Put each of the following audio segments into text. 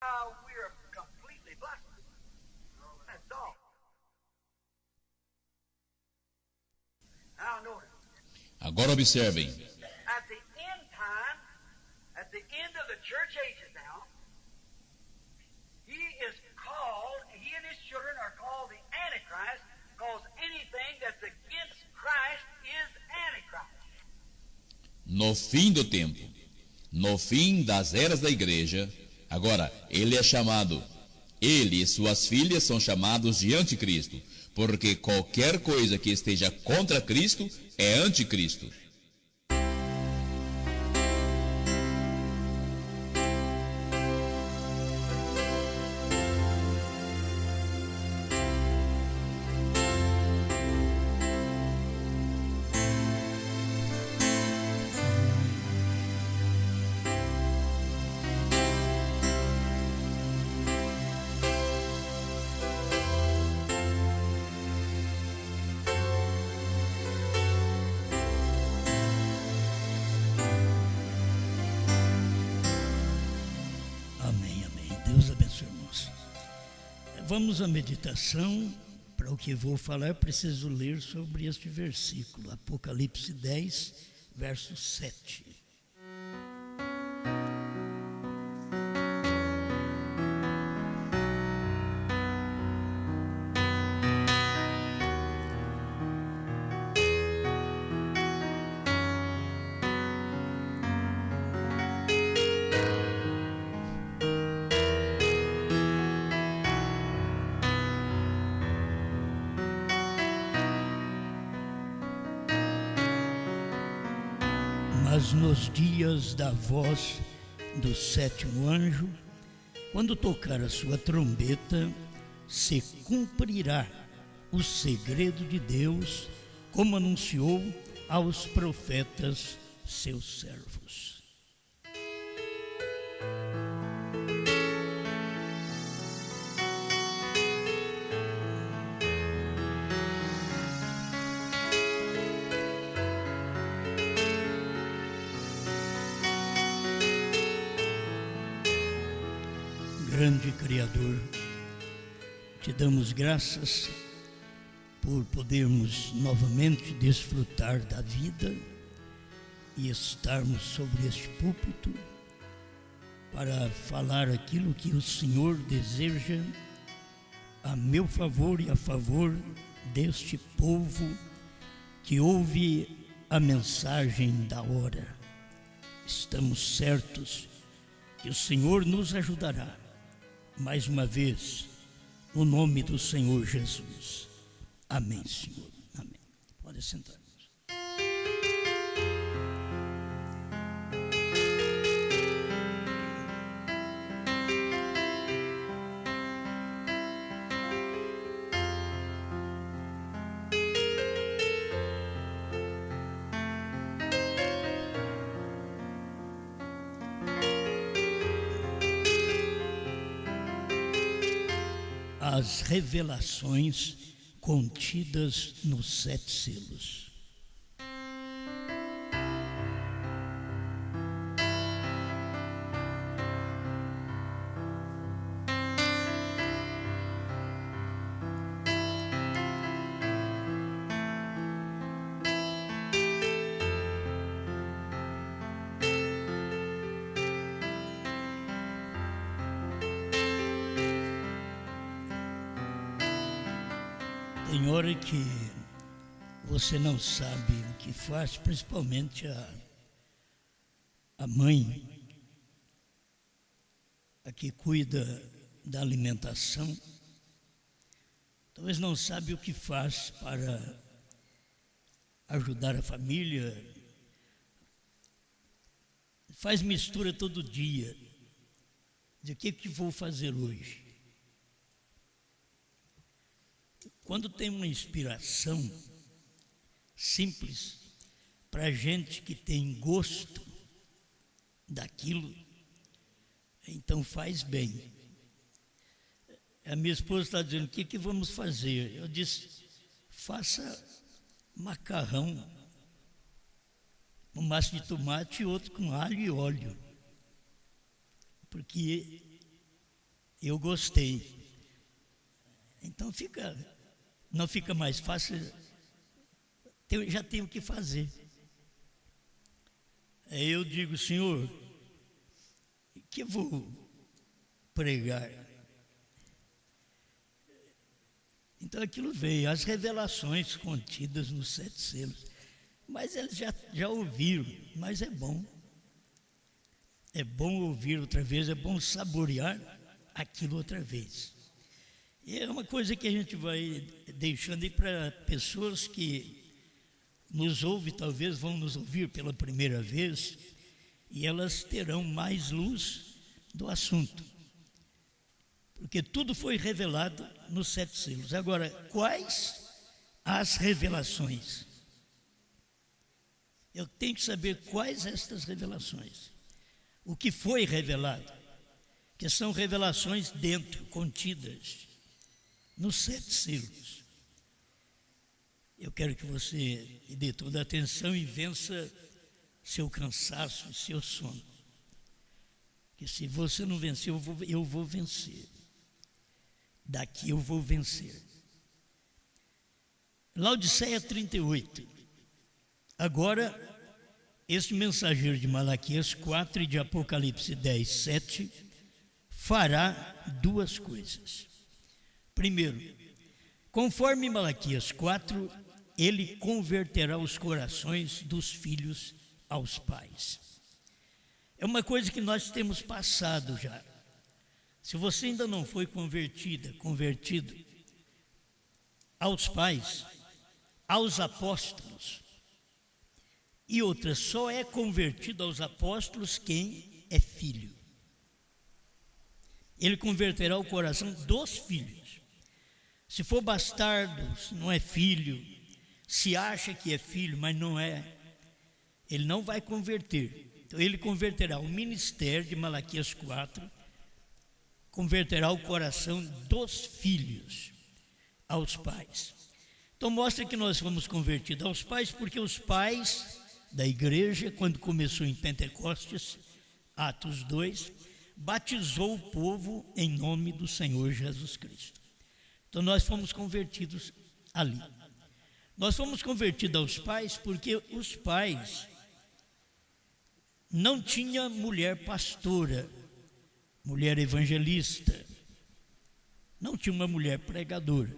we're completely blessed. That's all. Now notice. Agora observem. At the end time, at the end of the church ages now, he is called, he and his children are called the Antichrist, because anything that's against Christ is Antichrist. No fim do tempo, no fim das eras da igreja, agora ele é chamado, ele e suas filhas são chamados de anticristo, porque qualquer coisa que esteja contra Cristo é anticristo. Vamos à meditação. Para o que vou falar, preciso ler sobre este versículo, Apocalipse 10, verso 7. Mas nos dias da voz do sétimo anjo, quando tocar a sua trombeta, se cumprirá o segredo de Deus, como anunciou aos profetas seus servos. Grande Criador, te damos graças por podermos novamente desfrutar da vida e estarmos sobre este púlpito para falar aquilo que o Senhor deseja a meu favor e a favor deste povo que ouve a mensagem da hora. Estamos certos que o Senhor nos ajudará. Mais uma vez, no nome do Senhor Jesus. Amém, Senhor. Amém. Pode sentar. As revelações contidas nos 7 selos. Tem hora que você não sabe o que faz, principalmente a mãe, a que cuida da alimentação, talvez não sabe o que faz para ajudar a família, faz mistura todo dia, de o que vou fazer hoje. Quando tem uma inspiração simples para gente que tem gosto daquilo, então faz bem. A minha esposa está dizendo, o que vamos fazer? Eu disse, faça macarrão, um massa de tomate e outro com alho e óleo, porque Eu gostei. Então não fica mais fácil, já tenho o que fazer. Aí eu digo, Senhor, que eu vou pregar? Então aquilo veio, as revelações contidas nos 7 selos. Mas eles já ouviram, mas é bom. É bom ouvir outra vez, é bom saborear aquilo outra vez. E é uma coisa que a gente vai deixando aí para pessoas que nos ouvem, talvez vão nos ouvir pela primeira vez, e elas terão mais luz do assunto. Porque tudo foi revelado nos 7 selos. Agora, quais as revelações? Eu tenho que saber quais estas revelações. O que foi revelado? Que são revelações dentro, contidas nos 7 selos. Eu quero que você dê toda a atenção e vença seu cansaço, seu sono. Porque se você não vencer, eu vou vencer. Daqui eu vou vencer. Laodiceia 38. Agora, este mensageiro de Malaquias 4 e de Apocalipse 10, 7, fará 2 coisas. Primeiro, conforme Malaquias 4, ele converterá os corações dos filhos aos pais. É uma coisa que nós temos passado já. Se você ainda não foi convertido aos pais, aos apóstolos, e outra, só é convertido aos apóstolos quem é filho. Ele converterá o coração dos filhos. Se for bastardo, se não é filho, se acha que é filho, mas não é, ele não vai converter. Então ele converterá o ministério de Malaquias 4, converterá o coração dos filhos aos pais. Então mostra que nós fomos convertidos aos pais, porque os pais da igreja, quando começou em Pentecostes, Atos 2, batizou o povo em nome do Senhor Jesus Cristo. Então nós fomos convertidos ali. Nós fomos convertidos aos pais porque os pais não tinham mulher pastora, mulher evangelista, não tinha uma mulher pregadora.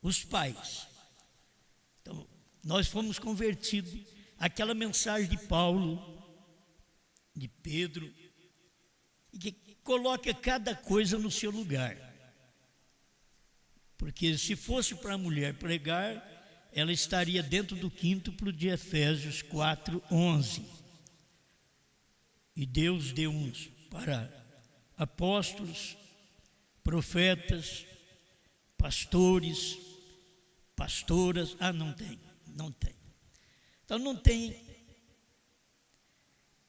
Os pais. Então, nós fomos convertidos. Aquela mensagem de Paulo, de Pedro, que coloca cada coisa no seu lugar. Porque se fosse para a mulher pregar, ela estaria dentro do quíntuplo de Efésios 4:11. E Deus deu uns para apóstolos, profetas, pastores, pastoras. Não tem. Então não tem.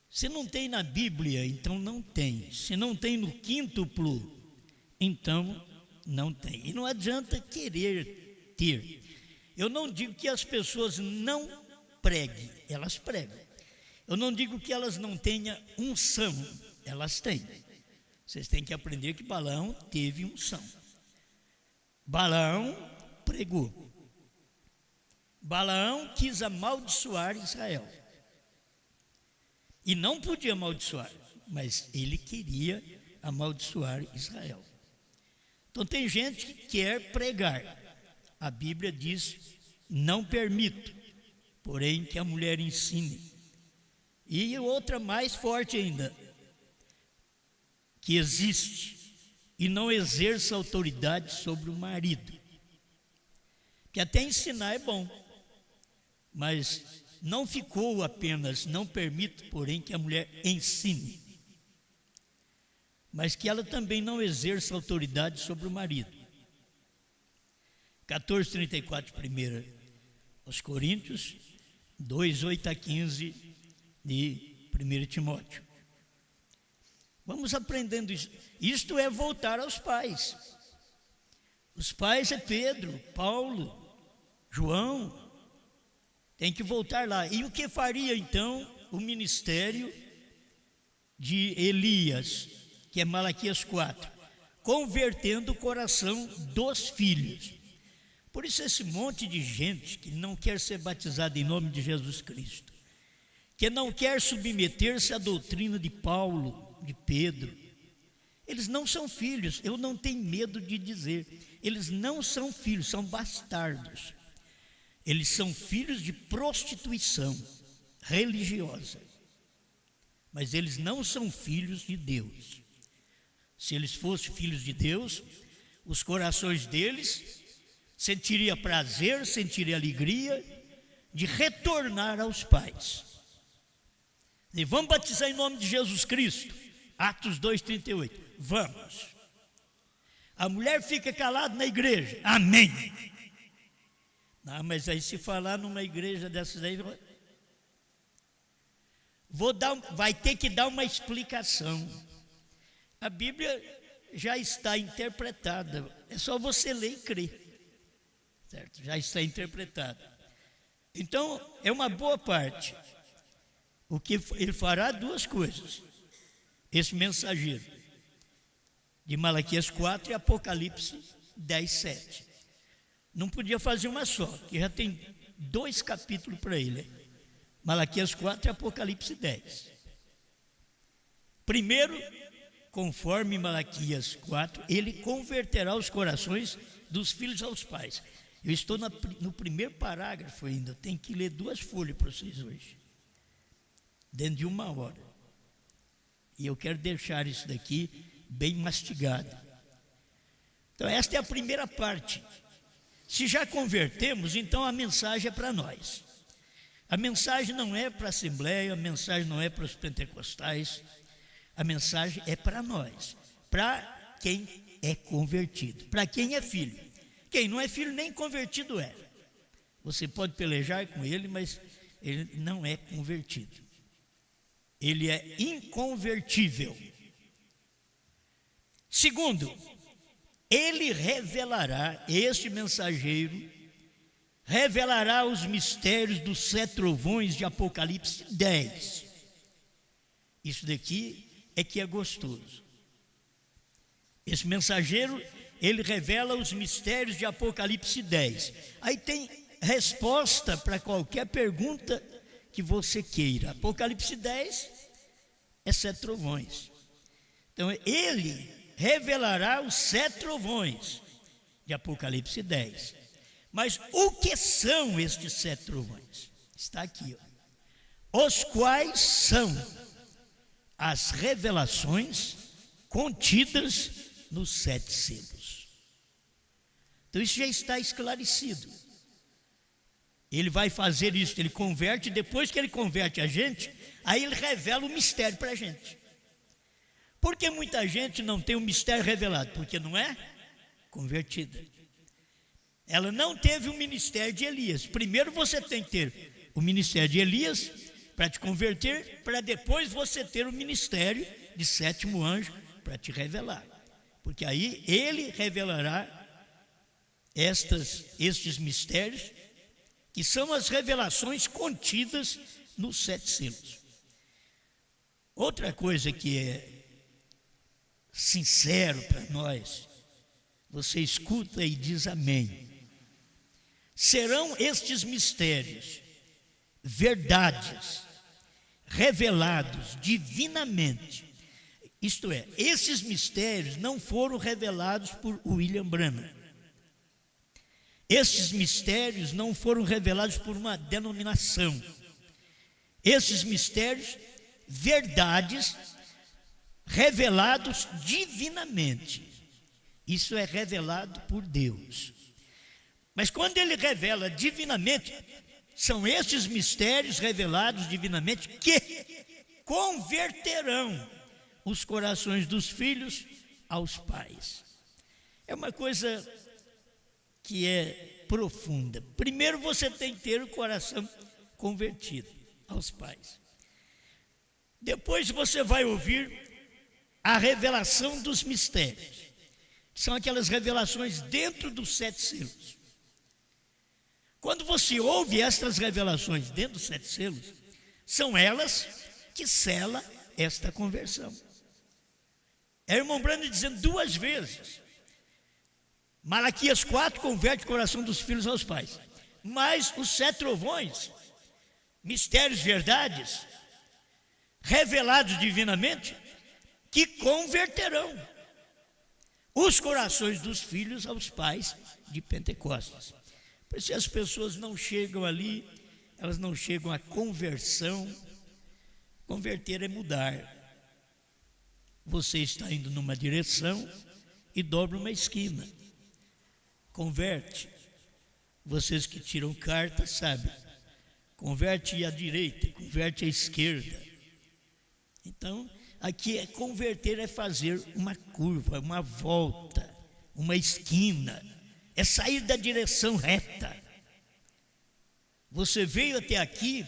Se não tem na Bíblia, então não tem. Se não tem no quíntuplo, então não tem. E não adianta querer ter. Eu não digo que as pessoas não preguem, elas pregam. Eu não digo que elas não tenham unção, elas têm. Vocês têm que aprender que Balaão teve unção. Balaão pregou. Balaão quis amaldiçoar Israel. E não podia amaldiçoar, mas ele queria amaldiçoar Israel. Então tem gente que quer pregar. A Bíblia diz, não permito, porém que a mulher ensine. E outra mais forte ainda, que existe e não exerça autoridade sobre o marido. Que até ensinar é bom. Mas não ficou apenas, não permito, porém, que a mulher ensine, mas que ela também não exerça autoridade sobre o marido. 14:34, 1 aos Coríntios, 2:8-15 de 1 Timóteo. Vamos aprendendo isso. Isto é voltar aos pais. Os pais é Pedro, Paulo, João. Tem que voltar lá. E o que faria então o ministério de Elias, que é Malaquias 4? convertendo o coração dos filhos. Por isso esse monte de gente que não quer ser batizada em nome de Jesus Cristo, que não quer submeter-se à doutrina de Paulo, de Pedro, eles não são filhos. Eu não tenho medo de dizer, eles não são filhos, são bastardos. Eles são filhos de prostituição religiosa, mas eles não são filhos de Deus. Se eles fossem filhos de Deus, os corações deles sentiriam prazer, sentiriam alegria de retornar aos pais. E vamos batizar em nome de Jesus Cristo, Atos 2,38, vamos. A mulher fica calada na igreja, amém. Não, mas aí se falar numa igreja dessas aí, vai ter que dar uma explicação. A Bíblia já está interpretada, é só você ler e crer, certo? Já está interpretada. Então, é uma boa parte. O que ele fará? Duas coisas. Esse mensageiro de Malaquias 4 e Apocalipse 10, 7. Não podia fazer uma só, que já tem 2 capítulos para ele. Malaquias 4 e Apocalipse 10. Primeiro, conforme Malaquias 4, ele converterá os corações dos filhos aos pais. Eu estou no primeiro parágrafo ainda, eu tenho que ler 2 folhas para vocês hoje, dentro de 1 hora. E eu quero deixar isso daqui bem mastigado. Então esta é a primeira parte. Se já convertemos, então a mensagem é para nós. A mensagem não é para a Assembleia, a mensagem não é para os pentecostais, a mensagem é para nós, para quem é convertido, para quem é filho. Quem não é filho nem convertido é. Você pode pelejar com ele, mas ele não é convertido. Ele é inconvertível. Segundo, ele revelará, este mensageiro, revelará os mistérios dos 7 trovões de Apocalipse 10. Isso daqui é que é gostoso. Esse mensageiro, ele revela os mistérios de Apocalipse 10. Aí tem resposta para qualquer pergunta que você queira. Apocalipse 10 é 7 trovões. Então ele revelará os 7 trovões de Apocalipse 10. Mas o que são estes 7 trovões? Está aqui, ó. Os quais são as revelações contidas nos 7 selos. Então isso já está esclarecido. Ele vai fazer isso, ele converte, depois que ele converte a gente, aí ele revela o mistério para a gente. Por que muita gente não tem o mistério revelado? Porque não é convertida. Ela não teve o ministério de Elias. Primeiro você tem que ter o ministério de Elias para te converter, para depois você ter o ministério de 7º anjo para te revelar. Porque aí ele revelará estes mistérios, que são as revelações contidas nos 7 selos. Outra coisa que é sincero para nós, você escuta e diz amém. Serão estes mistérios verdades revelados divinamente. Isto é, esses mistérios não foram revelados por William Branham. Esses mistérios não foram revelados por uma denominação. Esses mistérios, verdades revelados divinamente. Isso é revelado por Deus. Mas quando ele revela divinamente, são estes mistérios revelados divinamente que converterão os corações dos filhos aos pais. É uma coisa que é profunda. Primeiro você tem que ter o coração convertido aos pais. Depois você vai ouvir a revelação dos mistérios, que são aquelas revelações dentro dos 7 selos. Quando você ouve estas revelações dentro dos 7 selos, são elas que selam esta conversão. É o irmão Branham dizendo 2 vezes. Malaquias 4 converte o coração dos filhos aos pais. Mas os 7 trovões, mistérios, verdades, revelados divinamente, que converterão os corações dos filhos aos pais de Pentecostes. Por isso as pessoas não chegam ali, elas não chegam à conversão. Converter é mudar. Você está indo numa direção e dobra uma esquina. Converte. Vocês que tiram carta sabem. Converte à direita, converte à esquerda. Então, aqui converter é fazer uma curva, uma volta, uma esquina. É sair da direção reta. Você veio até aqui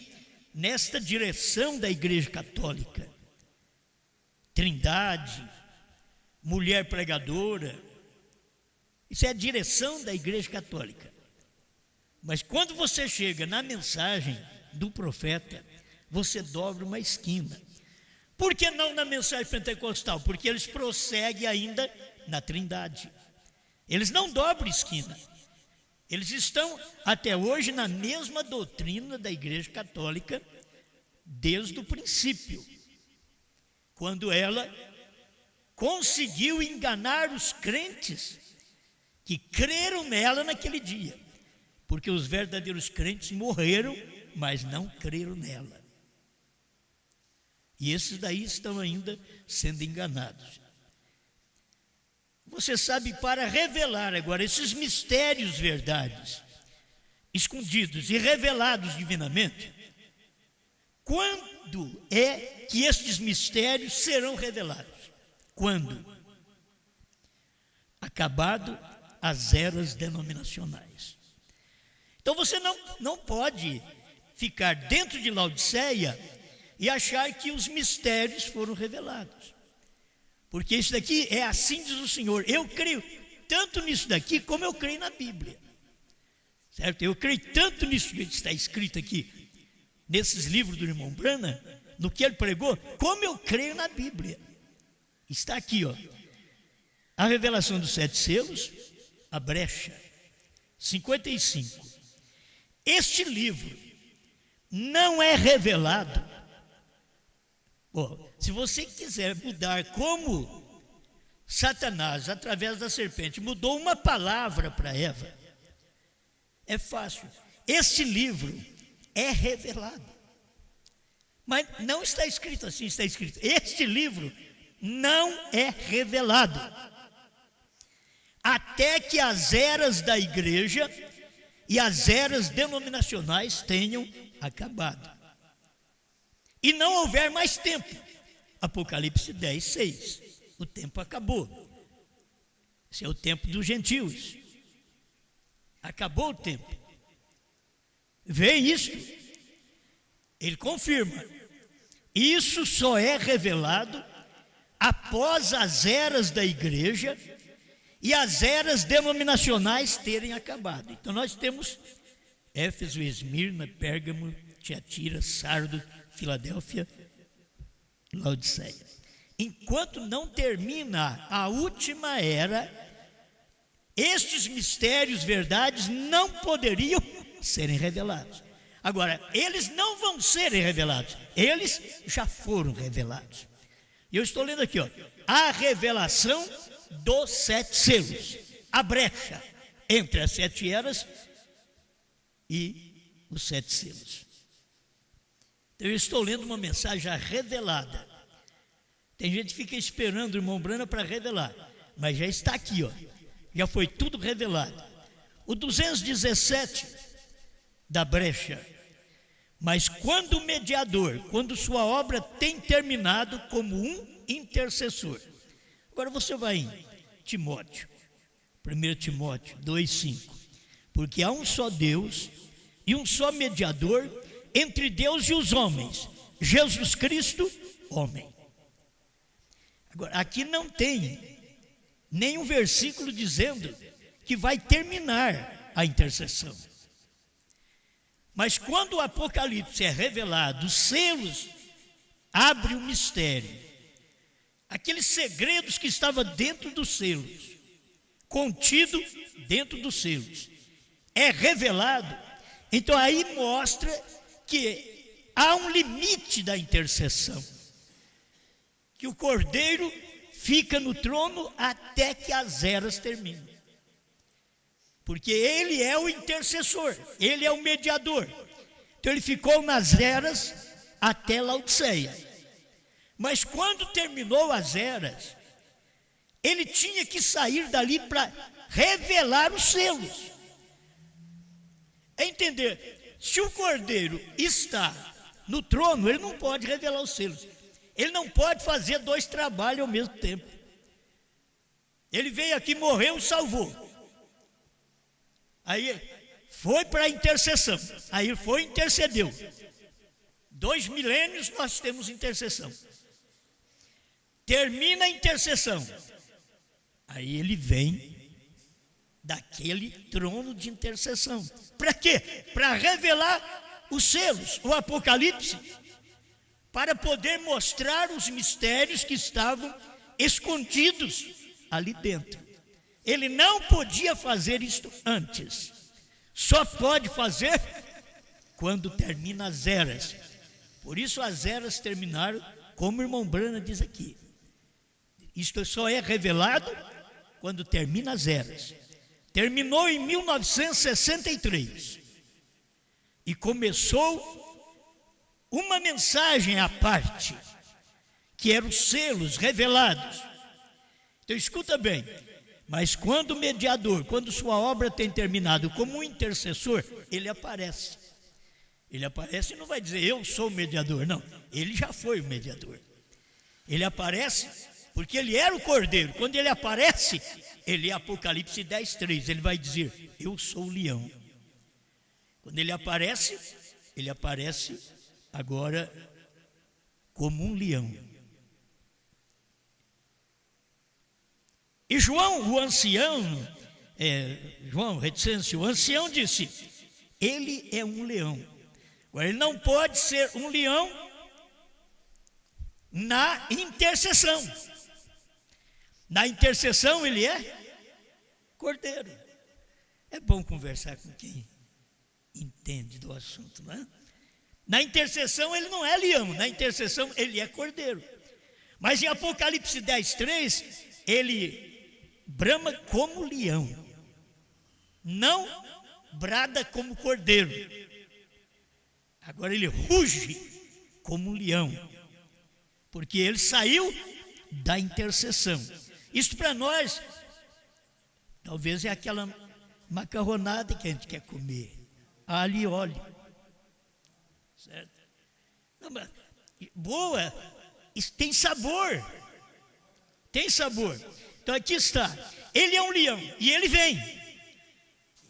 nesta direção da Igreja Católica. Trindade, mulher pregadora. Isso é a direção da Igreja Católica. Mas quando você chega na mensagem do profeta, você dobra uma esquina. Por que não na mensagem pentecostal? Porque eles prosseguem ainda na Trindade. Eles não dobram esquina. Eles estão até hoje na mesma doutrina da Igreja Católica desde o princípio, quando ela conseguiu enganar os crentes que creram nela naquele dia, porque os verdadeiros crentes morreram, mas não creram nela. E esses daí estão ainda sendo enganados. Você sabe, para revelar agora esses mistérios, verdades, escondidos e revelados divinamente, quando é que estes mistérios serão revelados? Quando? Acabado as eras denominacionais. Então você não pode ficar dentro de Laodiceia e achar que os mistérios foram revelados. Porque isso daqui é assim diz o Senhor. Eu creio tanto nisso daqui como eu creio na Bíblia. Certo? Eu creio tanto nisso que está escrito aqui, nesses livros do irmão Branham, no que ele pregou, como eu creio na Bíblia. Está aqui, ó. A revelação dos 7 selos, a brecha, 55. Este livro não é revelado. Se você quiser mudar como Satanás, através da serpente, mudou uma palavra para Eva, é fácil. Este livro é revelado. Mas não está escrito assim, está escrito: este livro não é revelado, até que as eras da igreja e as eras denominacionais tenham acabado e não houver mais tempo. Apocalipse 10, 6. O tempo acabou. Esse é o tempo dos gentios. Acabou o tempo. Vê isso. Ele confirma. Isso só é revelado após as eras da igreja e as eras denominacionais terem acabado. Então nós temos Éfeso, Esmirna, Pérgamo, Tiatira, Sardo, Filadélfia, Laodiceia. Enquanto não termina a última era, estes mistérios, verdades, não poderiam serem revelados. Agora, eles não vão serem revelados, eles já foram revelados. E eu estou lendo aqui, ó, a revelação dos 7 selos, a brecha entre as 7 eras e os 7 selos. Então, eu estou lendo uma mensagem já revelada. Tem gente que fica esperando o irmão Branham para revelar, mas já está aqui, ó. Já foi tudo revelado. O 217 da brecha. Mas quando o mediador, quando sua obra tem terminado como um intercessor. Agora você vai em Timóteo, 1 Timóteo 2,5. Porque há um só Deus e um só mediador entre Deus e os homens, Jesus Cristo, homem. Agora, aqui não tem nenhum versículo dizendo que vai terminar a intercessão. Mas quando o Apocalipse é revelado, os selos abrem o mistério. aqueles segredos que estavam dentro dos selos, contido dentro dos selos, é revelado. Então aí mostra que há um limite da intercessão, que o Cordeiro fica no trono até que as eras terminem, porque ele é o intercessor, ele é o mediador. Então ele ficou nas eras até Laodiceia. Mas quando terminou as eras, ele tinha que sair dali para revelar os selos. É entender, se o Cordeiro está no trono, ele não pode revelar os selos. Ele não pode fazer dois trabalhos ao mesmo tempo. Ele veio aqui, morreu, salvou. Aí foi para a intercessão. Aí foi, intercedeu. 2 milênios nós temos intercessão. Termina a intercessão. Aí ele vem daquele trono de intercessão. Para quê? Para revelar os selos, o Apocalipse, para poder mostrar os mistérios que estavam escondidos ali dentro. Ele não podia fazer isto antes. Só pode fazer quando termina as eras. Por isso as eras terminaram, como o irmão Brana diz aqui. Isto só é revelado quando termina as eras. Terminou em 1963 e começou uma mensagem à parte, que eram os selos revelados. Então escuta bem, mas quando o mediador, quando sua obra tem terminado como um intercessor, ele aparece. Ele aparece e não vai dizer eu sou o mediador, não, ele já foi o mediador. Ele aparece porque ele era o Cordeiro. Quando ele aparece, ele é Apocalipse 10:3, ele vai dizer eu sou o leão. Quando ele aparece agora como um leão. E João, o ancião, João Reticêncio, o ancião disse, ele é um leão. Agora ele não pode ser um leão na intercessão. Na intercessão ele é Cordeiro. É bom conversar com quem entende do assunto, não é? Na intercessão ele não é leão, na intercessão ele é Cordeiro. Mas em Apocalipse 10:3, ele brama como leão, não brada como Cordeiro. Agora ele ruge como um leão, porque ele saiu da intercessão. Isso para nós, talvez é aquela macarronada que a gente quer comer, alho e óleo. Certo? Não, mas, boa, isso tem sabor. Tem sabor. Então aqui está. Ele é um leão e ele vem.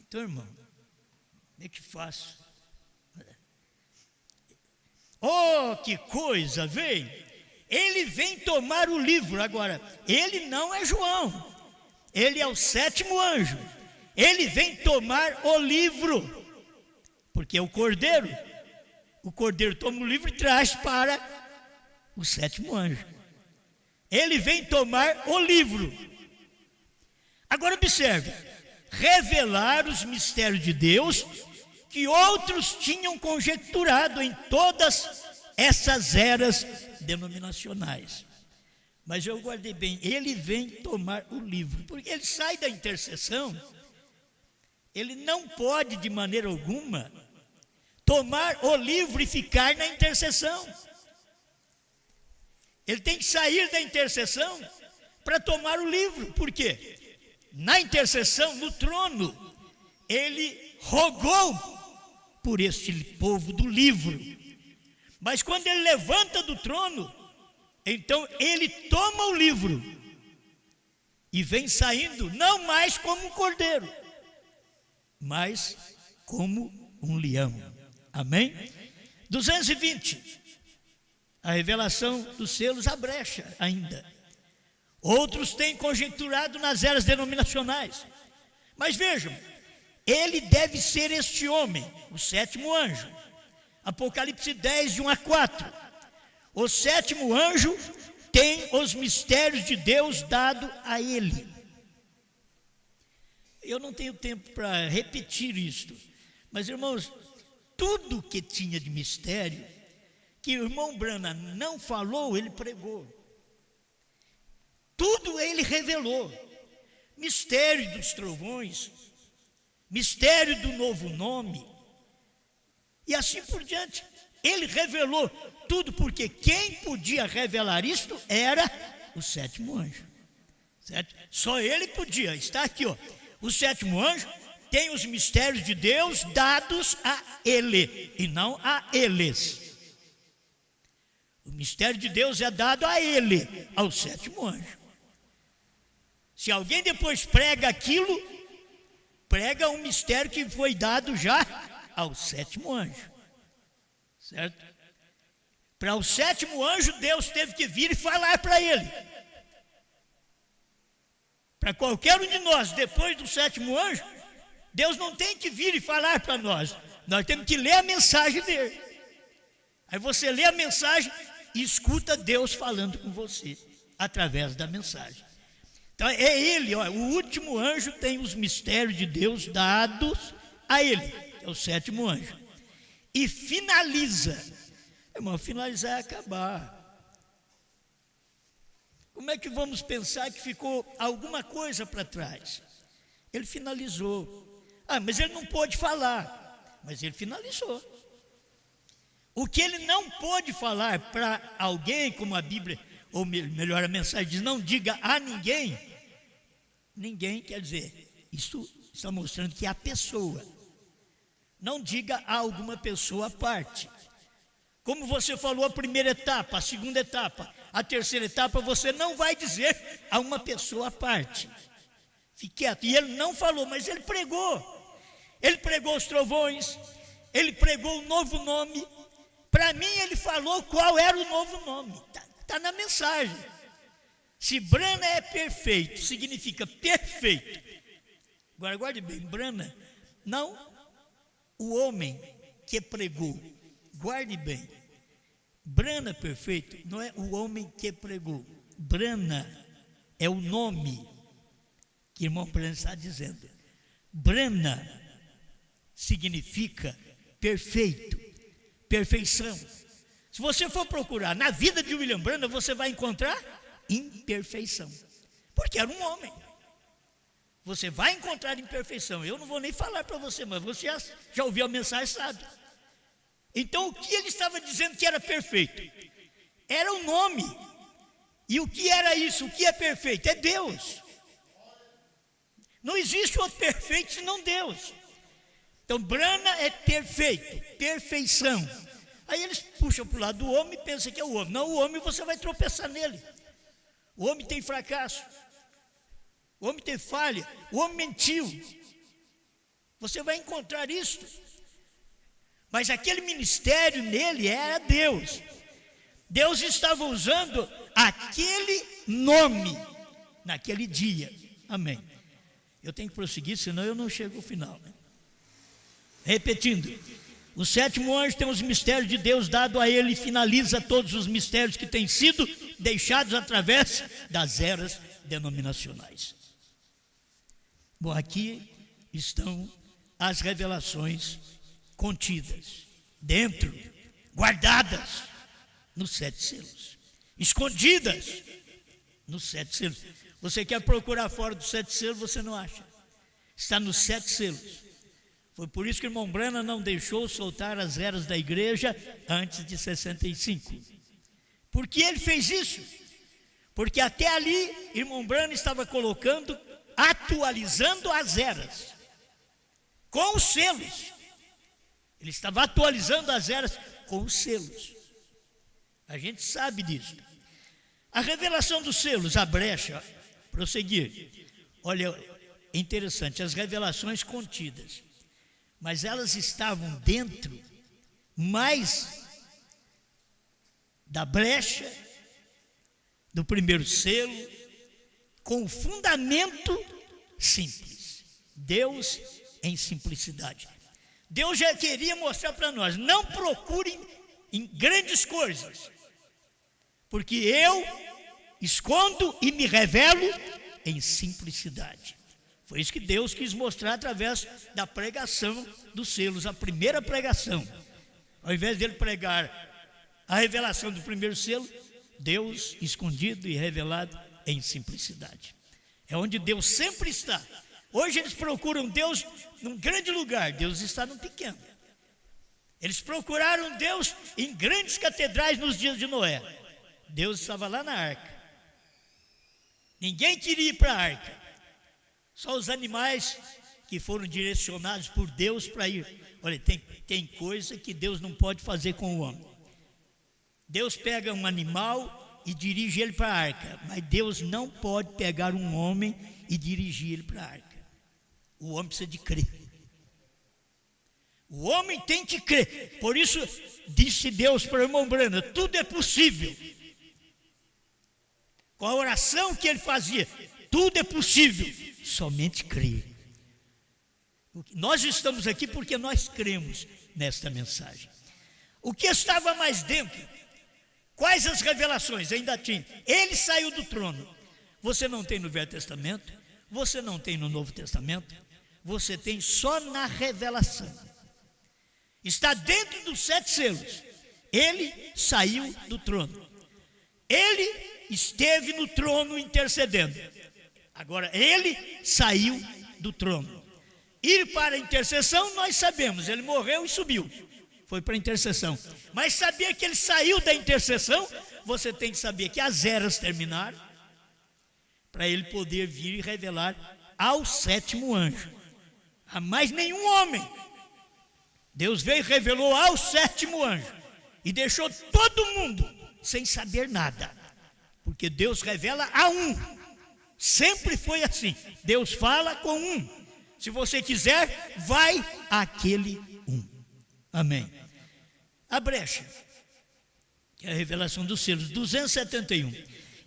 Então, irmão, como é que faço? Oh, que coisa, vem. Ele vem tomar o livro. Agora, ele não é João. Ele é o 7º anjo. Ele vem tomar o livro. Porque é o Cordeiro. O Cordeiro toma o livro e traz para o 7º anjo. Ele vem tomar o livro. Agora observe. Revelar os mistérios de Deus que outros tinham conjecturado em todas essas eras denominacionais. Mas eu guardei bem, ele vem tomar o livro, porque ele sai da intercessão, ele não pode de maneira alguma tomar o livro e ficar na intercessão. Ele tem que sair da intercessão para tomar o livro. Por quê? Na intercessão, no trono, ele rogou por este povo do livro. Mas quando ele levanta do trono, então ele toma o livro e vem saindo, não mais como um cordeiro, mas como um leão. Amém? 220. A revelação dos selos a brecha ainda. Outros têm conjecturado nas eras denominacionais. Mas vejam, ele deve ser este homem, o 7º anjo. Apocalipse 10, de 1 a 4. O 7º anjo tem os mistérios de Deus dado a ele. Eu não tenho tempo para repetir isto, mas, irmãos, tudo que tinha de mistério, que o irmão Branham não falou, ele pregou. Tudo ele revelou. Mistério dos trovões, mistério do novo nome, e assim por diante. Ele revelou tudo, porque quem podia revelar isto era o sétimo anjo. Certo? Só ele podia. Está aqui, ó. O sétimo anjo tem os mistérios de Deus dados a ele, e não a eles. O mistério de Deus é dado a ele, ao sétimo anjo. Se alguém depois prega aquilo, prega um mistério que foi dado já ao sétimo anjo. Certo? Para o sétimo anjo, Deus teve que vir e falar para ele. Para qualquer um de nós, depois do sétimo anjo, Deus não tem que vir e falar para nós. Nós temos que ler a mensagem dele. Aí você lê a mensagem e escuta Deus falando com você, através da mensagem. Então é ele, ó, o último anjo tem os mistérios de Deus dados a ele, é o sétimo anjo. E finaliza. Irmão, finalizar é acabar. Como é que vamos pensar que ficou alguma coisa para trás? Ele finalizou. Ah, mas ele não pôde falar. Mas ele finalizou. O que ele não pôde falar para alguém, como a Bíblia, ou melhor, a mensagem diz, não diga a ninguém. Ninguém quer dizer, isso está mostrando que é a pessoa. Não diga a alguma pessoa à parte. Como você falou a primeira etapa, a segunda etapa, a terceira etapa, você não vai dizer a uma pessoa à parte. Fique quieto. E ele não falou, mas ele pregou. Ele pregou os trovões, ele pregou o novo nome. Para mim, ele falou qual era o novo nome. Está na mensagem. Se Branham é perfeito, significa perfeito. Agora, guarde bem, Branham, não o homem que pregou. Guarde bem. Branham perfeito não é o homem que pregou. Branham é o nome que o irmão Branham está dizendo. Branham significa perfeito, perfeição. Se você for procurar na vida de William Branham, você vai encontrar imperfeição, porque era um homem. Você vai encontrar imperfeição. Eu não vou nem falar para você, mas você já ouviu a mensagem, sabe? Então o que ele estava dizendo que era perfeito? Era o nome. E o que era isso? O que é perfeito? É Deus. Não existe outro perfeito senão Deus. Então Branham é perfeito, perfeição. Aí eles puxam para o lado do homem e pensam que é o homem. Não, o homem você vai tropeçar nele. O homem tem fracasso. O homem tem falha. O homem mentiu. Você vai encontrar isso. Mas aquele ministério nele era Deus. Deus estava usando aquele nome naquele dia. Amém. Eu tenho que prosseguir, senão eu não chego ao final, né? Repetindo, o sétimo anjo tem os mistérios de Deus dado a ele e finaliza todos os mistérios que têm sido deixados através das eras denominacionais. Bom, aqui estão as revelações contidas, dentro, guardadas nos 7 selos, escondidas nos 7 selos. Você quer procurar fora dos 7 selos, você não acha. Está nos 7 selos. Foi por isso que o irmão Branham não deixou soltar as eras da igreja antes de 65. Por que ele fez isso? Porque até ali, irmão Branham estava colocando, atualizando as eras, com os selos. Ele estava atualizando as eras com os selos. A gente sabe disso. A revelação dos selos, a brecha, prosseguir. Olha, é interessante, as revelações contidas. Mas elas estavam dentro mais da brecha do primeiro selo, com o fundamento simples. Deus em simplicidade. Deus já queria mostrar para nós, não procurem em grandes coisas, porque eu escondo e me revelo em simplicidade. Foi isso que Deus quis mostrar através da pregação dos selos, a primeira pregação. Ao invés dele pregar a revelação do primeiro selo, Deus escondido e revelado em simplicidade. É onde Deus sempre está. Hoje eles procuram Deus num grande lugar, Deus está num pequeno. Eles procuraram Deus em grandes catedrais nos dias de Noé. Deus estava lá na arca. Ninguém queria ir para a arca. Só os animais que foram direcionados por Deus para ir. Olha, tem coisa que Deus não pode fazer com o homem. Deus pega um animal e dirige ele para a arca, mas Deus não pode pegar um homem e dirigir ele para a arca. O homem precisa de crer. O homem tem que crer. Por isso disse Deus para o irmão Brana, tudo é possível. Com a oração que ele fazia, tudo é possível, somente crer. Nós estamos aqui porque nós cremos nesta mensagem. O que estava mais dentro? Quais as revelações? Ainda tinha. Ele saiu do trono. Você não tem no Velho Testamento, você não tem no Novo Testamento, você tem só na revelação. Está dentro dos 7 selos. Ele saiu do trono. Ele esteve no trono intercedendo. Agora, ele saiu do trono. Ir para a intercessão, nós sabemos, ele morreu e subiu. Foi para a intercessão. Mas saber que ele saiu da intercessão, você tem que saber que as eras terminaram, para ele poder vir e revelar ao 7º anjo. A mais nenhum homem. Deus veio e revelou ao 7º anjo. E deixou todo mundo sem saber nada. Porque Deus revela a um. Sempre foi assim. Deus fala com um. Se você quiser, vai àquele um. Amém. A brecha, que é a revelação dos selos, 271.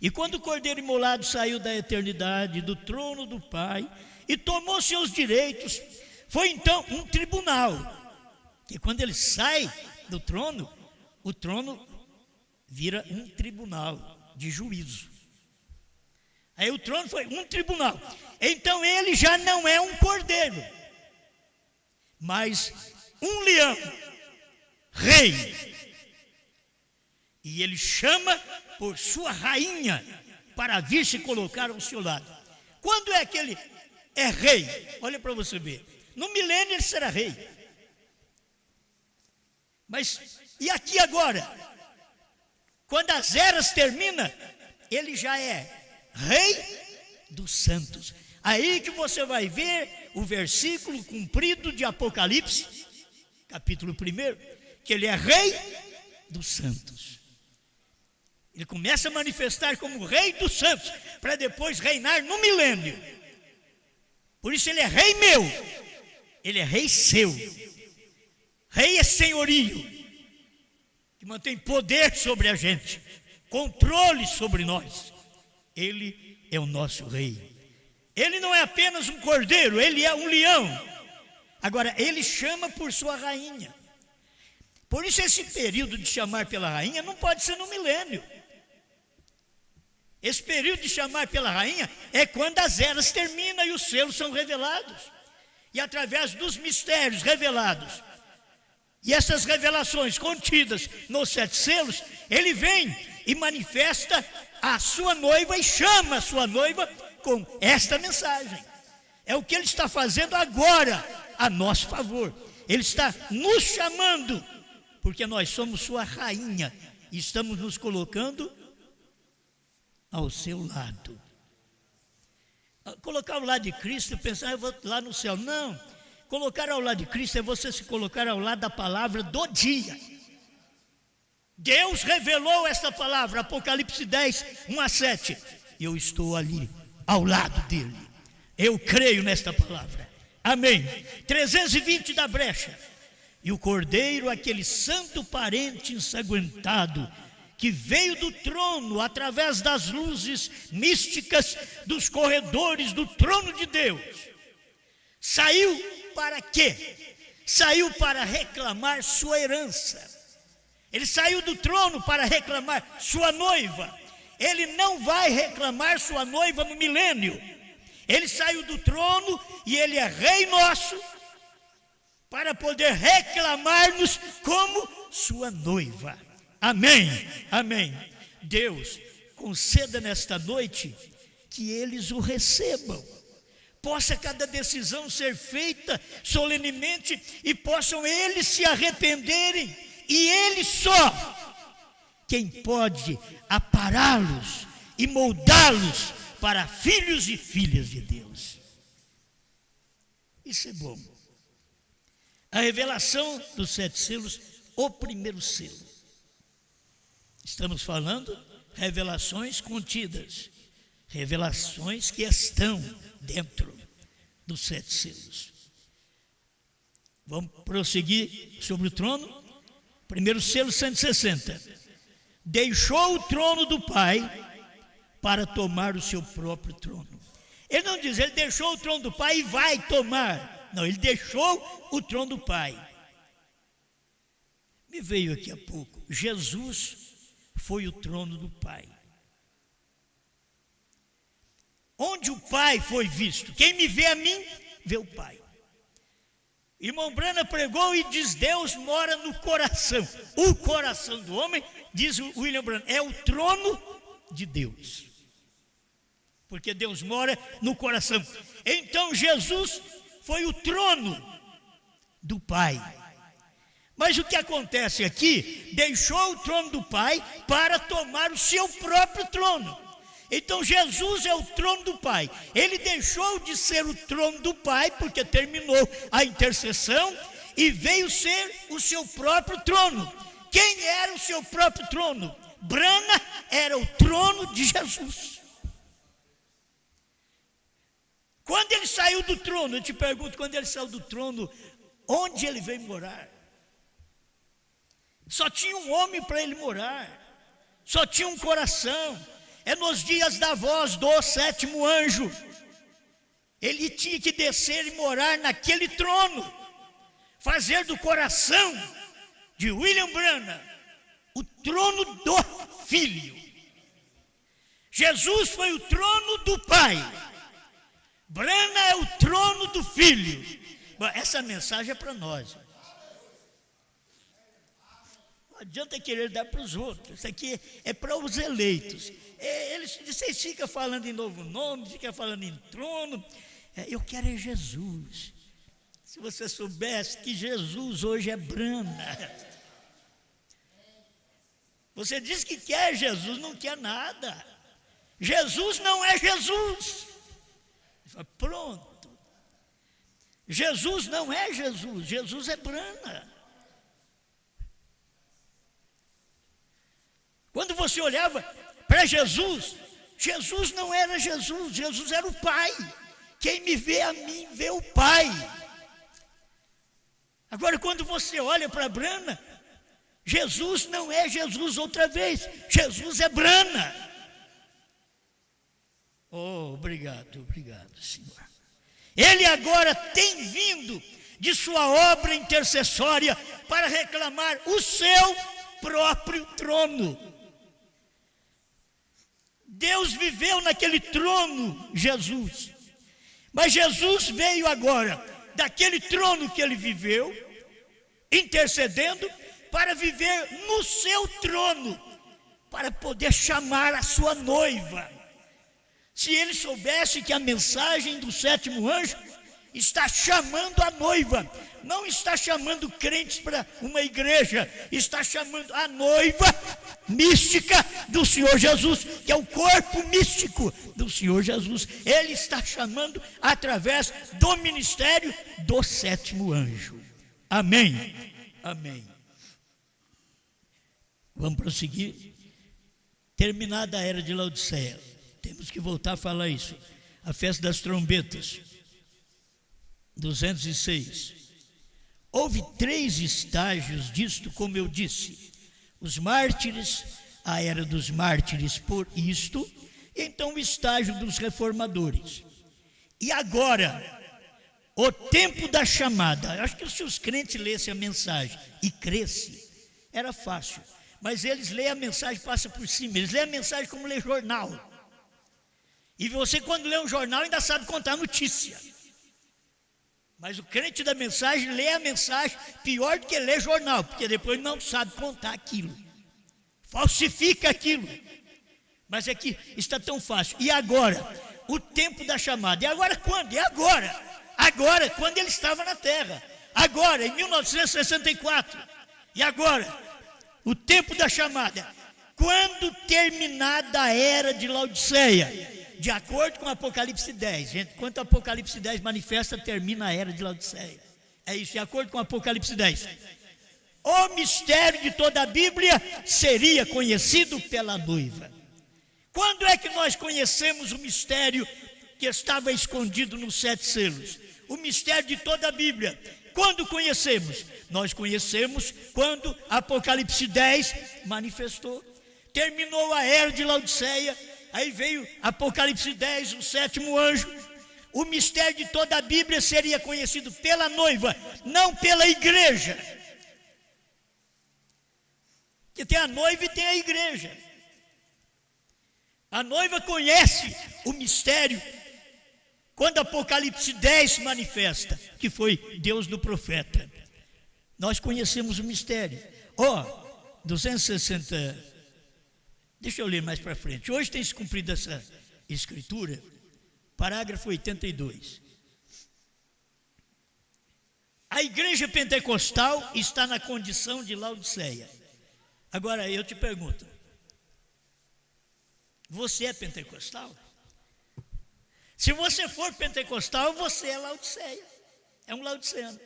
E quando o Cordeiro imolado saiu da eternidade, do trono do Pai, e tomou seus direitos, foi então um tribunal. Que quando ele sai do trono, o trono vira um tribunal de juízo. Aí o trono foi um tribunal. Então ele já não é um cordeiro, mas um leão, rei. E ele chama por sua rainha para vir se colocar ao seu lado. Quando é que ele é rei? Olha para você ver. No milênio ele será rei. Mas e aqui agora? Quando as eras terminam, ele já é Rei dos santos. Aí que você vai ver o versículo cumprido de Apocalipse, capítulo 1, que ele é Rei dos santos. Ele começa a manifestar como Rei dos santos, para depois reinar no milênio. Por isso ele é Rei meu, ele é Rei seu. Rei é senhorio, que mantém poder sobre a gente, controle sobre nós. Ele é o nosso rei. Ele não é apenas um cordeiro, ele é um leão. Agora, ele chama por sua rainha. Por isso esse período de chamar pela rainha não pode ser no milênio. Esse período de chamar pela rainha é quando as eras terminam e os selos são revelados. E através dos mistérios revelados, e essas revelações contidas nos 7 selos, ele vem e manifesta a sua noiva e chama a sua noiva com esta mensagem. É o que ele está fazendo agora a nosso favor. Ele está nos chamando, porque nós somos sua rainha e estamos nos colocando ao seu lado. Colocar ao lado de Cristo e pensar, eu vou lá no céu. Não, colocar ao lado de Cristo é você se colocar ao lado da palavra do dia. Deus revelou esta palavra, Apocalipse 10, 1-7. Eu estou ali, ao lado dele. Eu creio nesta palavra. Amém. 320 da brecha. E o Cordeiro, aquele santo parente ensanguentado, que veio do trono através das luzes místicas dos corredores do trono de Deus, saiu para quê? Saiu para reclamar sua herança. Ele saiu do trono para reclamar sua noiva. ele não vai reclamar sua noiva no milênio. Ele saiu do trono e ele é rei nosso para poder reclamar-nos como sua noiva. Amém, amém. Deus, conceda nesta noite que eles o recebam. Possa cada decisão ser feita solenemente e possam eles se arrependerem. E ele só quem pode apará-los e moldá-los para filhos e filhas de Deus. Isso é bom. A revelação dos 7 selos, o primeiro selo. Estamos falando revelações contidas, revelações que estão dentro dos 7 selos. Vamos prosseguir sobre o trono. Primeiro selo, 160. Deixou o trono do Pai para tomar o seu próprio trono. Ele não diz, ele deixou o trono do Pai e vai tomar. Não, ele deixou o trono do Pai. Me veio aqui há pouco, Jesus foi o trono do Pai. Onde o Pai foi visto? Quem me vê a mim, vê o Pai. Irmão Brana pregou e diz, Deus mora no coração. O coração do homem, diz o William Brana, é o trono de Deus. Porque Deus mora no coração. Então Jesus foi o trono do Pai. Mas o que acontece aqui? Deixou o trono do Pai para tomar o seu próprio trono. Então Jesus é o trono do Pai. Ele deixou de ser o trono do Pai, porque terminou a intercessão, e veio ser o seu próprio trono. Quem era o seu próprio trono? Brana era o trono de Jesus. Quando ele saiu do trono, eu te pergunto, quando ele saiu do trono, onde ele veio morar? Só tinha um homem para ele morar, só tinha um coração. É nos dias da voz do 7º anjo. Ele tinha que descer e morar naquele trono, fazer do coração de William Branham o trono do Filho. Jesus foi o trono do Pai, Branham é o trono do Filho. Bom, essa mensagem é para nós. Não adianta querer dar para os outros. Isso aqui é para os eleitos. Vocês ficam falando em novo nome, ficam falando em trono. Eu quero é Jesus. Se você soubesse que Jesus hoje é Brana. Você diz que quer Jesus, não quer nada. Jesus não é Jesus. Pronto. Jesus não é Jesus, Jesus é Brana. Quando você olhava para Jesus, Jesus não era Jesus, Jesus era o Pai. Quem me vê a mim, vê o Pai. Agora, quando você olha para Brana, Jesus não é Jesus outra vez, Jesus é Brana. Oh, obrigado, Senhor. Ele agora tem vindo de sua obra intercessória para reclamar o seu próprio trono. Deus viveu naquele trono, Jesus. Mas Jesus veio agora daquele trono que ele viveu, intercedendo, para viver no seu trono, para poder chamar a sua noiva. Se ele soubesse que a mensagem do 7º anjo está chamando a noiva, não está chamando crentes para uma igreja, está chamando a noiva mística do Senhor Jesus, que é o corpo místico do Senhor Jesus. Ele está chamando através do ministério do 7º anjo. Amém. Amém. Vamos prosseguir. Terminada a era de Laodiceia, temos que voltar a falar isso. A festa das trombetas, 206. Houve 3 estágios disto, como eu disse. Os mártires, a era dos mártires por isto, e então o estágio dos reformadores. E agora, o tempo da chamada. Eu acho que se os crentes lessem a mensagem e crescem, era fácil. mas eles leem a mensagem, passa por cima. Eles leem a mensagem como lê jornal. E você, quando lê um jornal, ainda sabe contar notícia. Mas o crente da mensagem lê a mensagem pior do que lê jornal, porque depois não sabe contar aquilo. Falsifica aquilo. Mas é que está tão fácil. E agora? O tempo da chamada. E agora quando? E agora? Agora, quando ele estava na terra. Agora, em 1964. E agora? O tempo da chamada. Quando terminada a era de Laodiceia. De acordo com Apocalipse 10, gente, quando o Apocalipse 10 manifesta, termina a era de Laodiceia. É isso, de acordo com Apocalipse 10. O mistério de toda a Bíblia seria conhecido pela noiva. Quando é que nós conhecemos o mistério que estava escondido nos 7 selos? O mistério de toda a Bíblia. Quando conhecemos? Nós conhecemos quando Apocalipse 10 manifestou. Terminou a era de Laodiceia. Aí veio Apocalipse 10, o 7º anjo. O mistério de toda a Bíblia seria conhecido pela noiva, não pela igreja. Porque tem a noiva e tem a igreja. A noiva conhece o mistério quando Apocalipse 10 se manifesta, que foi Deus no profeta. Nós conhecemos o mistério. 260... Deixa eu ler mais para frente. Hoje tem se cumprido essa escritura. Parágrafo 82. A igreja pentecostal está na condição de Laodiceia. Agora eu te pergunto. Você é pentecostal? Se você for pentecostal, você é Laodiceia. É um laodiceano.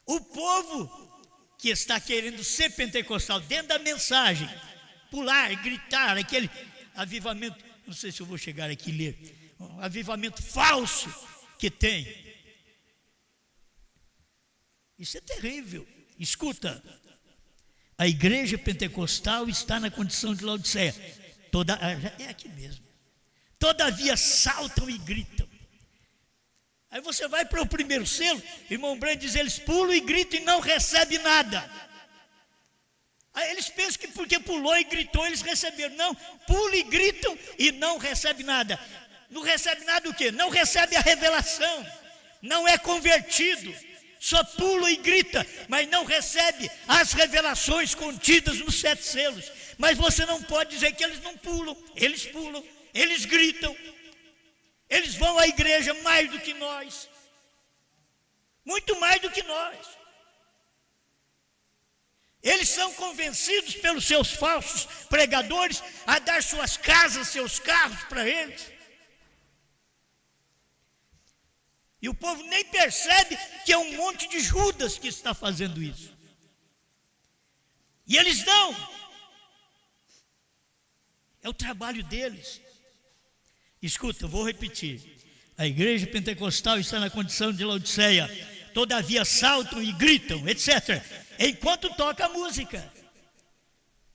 O povo que está querendo ser pentecostal dentro da mensagem, pular, gritar, aquele avivamento, não sei se eu vou chegar aqui e ler, um avivamento falso que tem. Isso é terrível. Escuta, a igreja pentecostal está na condição de Laodiceia. É aqui mesmo. Todavia saltam e gritam. Aí você vai para o primeiro selo, irmão Brand diz, eles pulam e gritam e não recebem nada. Aí eles pensam que porque pulou e gritou, eles receberam. Não, pulam e gritam e não recebe nada. Não recebe nada o quê? Não recebe a revelação. Não é convertido. Só pula e grita, mas não recebe as revelações contidas nos 7 selos. Mas você não pode dizer que eles não pulam. Eles pulam, eles gritam. Eles vão à igreja mais do que nós. Muito mais do que nós. Eles são convencidos pelos seus falsos pregadores a dar suas casas, seus carros para eles. E o povo nem percebe que é um monte de Judas que está fazendo isso. E eles dão. É o trabalho deles. Escuta, eu vou repetir. A igreja pentecostal está na condição de Laodiceia. Todavia saltam e gritam, etc., enquanto toca a música.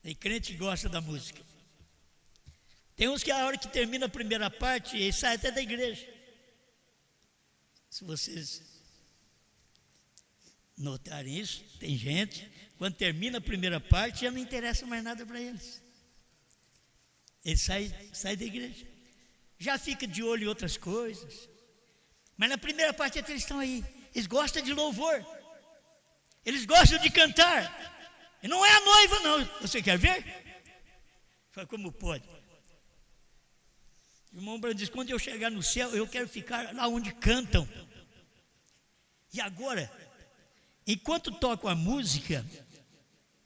Tem crente que gosta da música. Tem uns que a hora que termina a primeira parte, eles saem até da igreja. Se vocês notarem isso, tem gente, quando termina a primeira parte, já não interessa mais nada para eles. Eles saem da igreja. Já fica de olho em outras coisas. Mas na primeira parte eles estão aí. Eles gostam de louvor. Eles gostam de cantar. E não é a noiva, não. Você quer ver? Fala, como pode? O irmão Brando diz, quando eu chegar no céu, eu quero ficar lá onde cantam. E agora, enquanto tocam a música,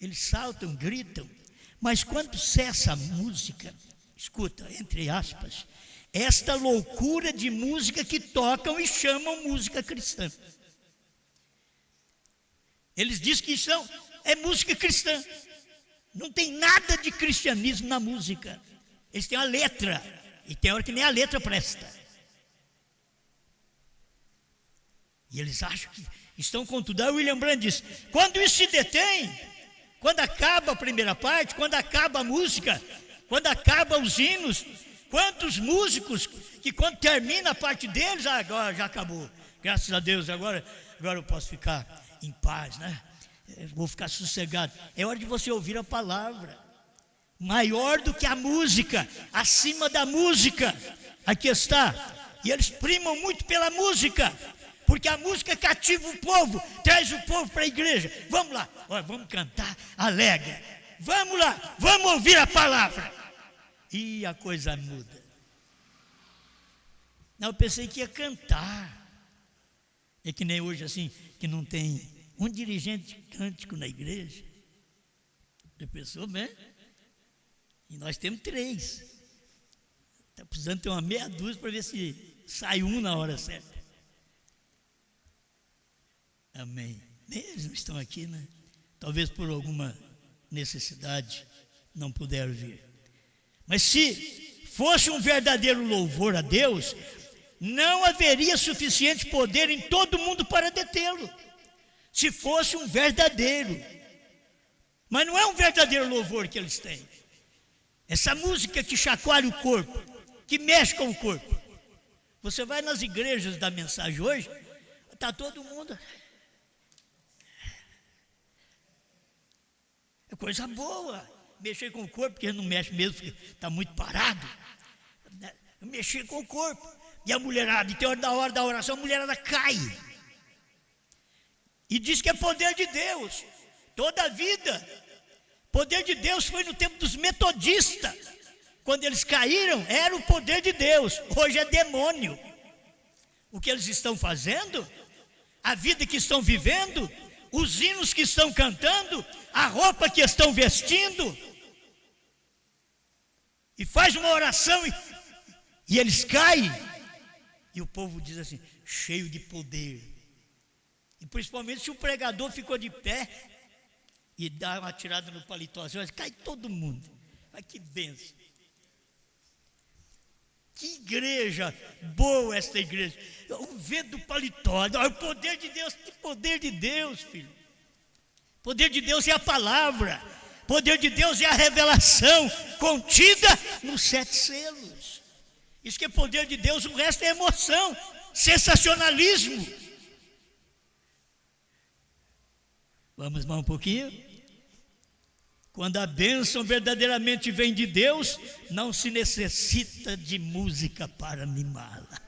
eles saltam, gritam. Mas quando cessa a música, escuta, entre aspas, esta loucura de música que tocam e chamam música cristã. Eles dizem que isso é música cristã. Não tem nada de cristianismo na música. Eles têm a letra. E tem hora que nem a letra presta. E eles acham que estão com tudo. Aí o William Brand diz, quando isso se detém, quando acaba a primeira parte, quando acaba a música, quando acaba os hinos, quantos músicos que quando termina a parte deles, agora já acabou. Graças a Deus, agora eu posso ficar em paz, né? vou ficar sossegado. É hora de você ouvir a palavra. Maior do que a música, acima da música. Aqui está. E eles primam muito pela música, porque a música cativa o povo, traz o povo para a igreja. Vamos lá, olha, vamos cantar alegre. Vamos lá, vamos ouvir a palavra. E a coisa muda. Não, eu pensei que ia cantar. É que nem hoje assim, que não tem um dirigente cântico na igreja. Já pensou bem? E nós temos 3. Está precisando ter uma meia dúzia para ver se sai um na hora certa. Amém. Eles não estão aqui, né? Talvez por alguma necessidade não puderam vir. Mas se fosse um verdadeiro louvor a Deus, não haveria suficiente poder em todo mundo para detê-lo. Se fosse um verdadeiro. Mas não é um verdadeiro louvor que eles têm. Essa música que chacoalha o corpo, que mexe com o corpo. Você vai nas igrejas da mensagem hoje, está todo mundo. É coisa boa. Mexer com o corpo, porque não mexe mesmo, porque está muito parado. Mexer com o corpo. E a mulherada, e tem hora da oração, a mulherada cai. E diz que é poder de Deus. Toda a vida. Poder de Deus foi no tempo dos metodistas. Quando eles caíram, era o poder de Deus. Hoje é demônio. O que eles estão fazendo, a vida que estão vivendo, os hinos que estão cantando, a roupa que estão vestindo. E faz uma oração e eles caem. E o povo diz assim, cheio de poder. E principalmente se o pregador ficou de pé e dá uma tirada no paletó, assim, cai todo mundo. Mas que bênção. Que igreja boa esta igreja. O vento do paletó, o poder de Deus. Que poder de Deus, filho. Poder de Deus é a palavra. Poder de Deus é a revelação contida nos 7 selos. Isso que é poder de Deus, o resto é emoção, sensacionalismo. Vamos mais um pouquinho? Quando a bênção verdadeiramente vem de Deus, não se necessita de música para animá-la.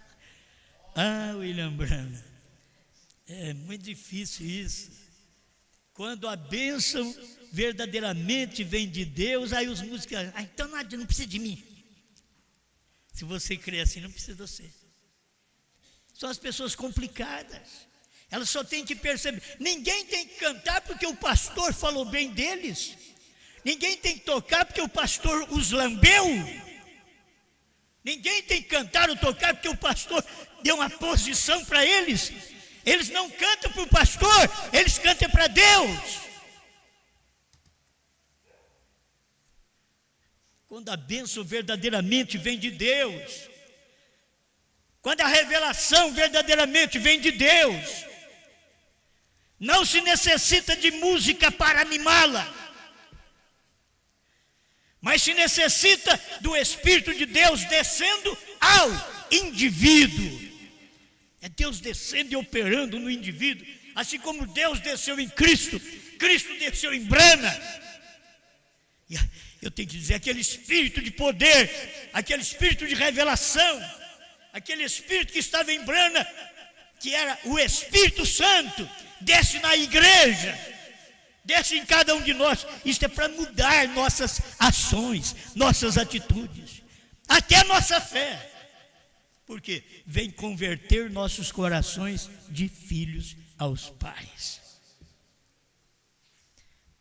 Ah, William Branham, é muito difícil isso. Quando a bênção verdadeiramente vem de Deus, aí os músicos, então não precisa de mim. Se você crê assim, não precisa de você. São as pessoas complicadas. Elas só têm que perceber. Ninguém tem que cantar porque o pastor falou bem deles. Ninguém tem que tocar porque o pastor os lambeu. Ninguém tem que cantar ou tocar porque o pastor deu uma posição para eles. Eles não cantam para o pastor, eles cantam para Deus. Quando a bênção verdadeiramente vem de Deus, quando a revelação verdadeiramente vem de Deus, não se necessita de música para animá-la, mas se necessita do Espírito de Deus descendo ao indivíduo. É Deus descendo e operando no indivíduo, assim como Deus desceu em Cristo, Cristo desceu em Brana. E eu tenho que dizer, aquele espírito de poder, aquele espírito de revelação, aquele espírito que estava em Brana, que era o Espírito Santo, desce na igreja, desce em cada um de nós. Isto é para mudar nossas ações, nossas atitudes, até nossa fé. Porque vem converter nossos corações de filhos aos pais.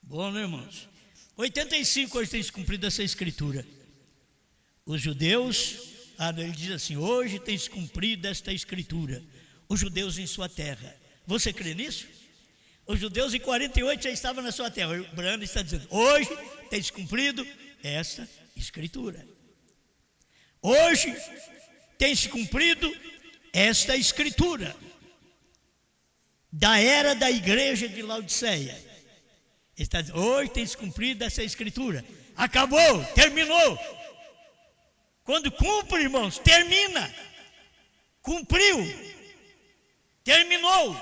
Bom, né, irmãos? 85 hoje tem se cumprido essa escritura. Os judeus, ele diz assim, hoje tem se cumprido esta escritura. Os judeus em sua terra. Você crê nisso? Os judeus em 48 já estavam na sua terra. O Brando está dizendo, hoje tem se cumprido esta escritura. Hoje tem se cumprido esta escritura da era da igreja de Laodiceia. Ele está dizendo, hoje tem se cumprido essa escritura. Acabou, terminou. Quando cumpre, irmãos, termina. Cumpriu. Terminou.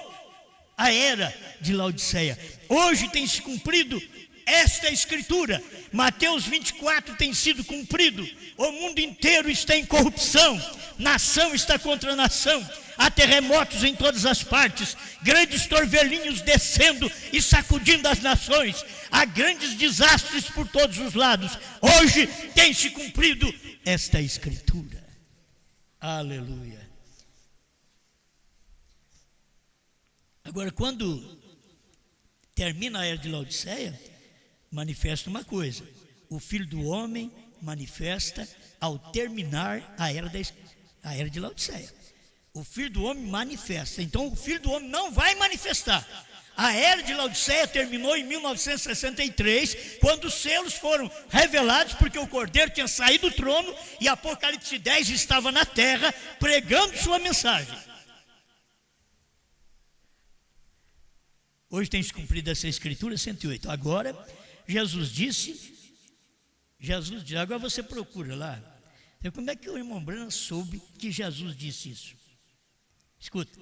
a era de Laodiceia. Hoje tem se cumprido esta escritura. Mateus 24 tem sido cumprido. O mundo inteiro está em corrupção, nação está contra nação, há terremotos em todas as partes, grandes torvelinhos descendo e sacudindo as nações, há grandes desastres por todos os lados. Hoje tem se cumprido esta escritura. Aleluia. Agora, quando termina a era de Laodiceia, manifesta uma coisa: o Filho do Homem manifesta ao terminar a era de Laodiceia. O Filho do Homem manifesta. Então o Filho do Homem não vai manifestar. A era de Laodiceia terminou em 1963, quando os selos foram revelados, porque o Cordeiro tinha saído do trono e Apocalipse 10 estava na terra pregando sua mensagem. Hoje tem se cumprido essa escritura, 108. Agora, Jesus disse, agora você procura lá. Então, como é que o irmão Branham soube que Jesus disse isso? Escuta,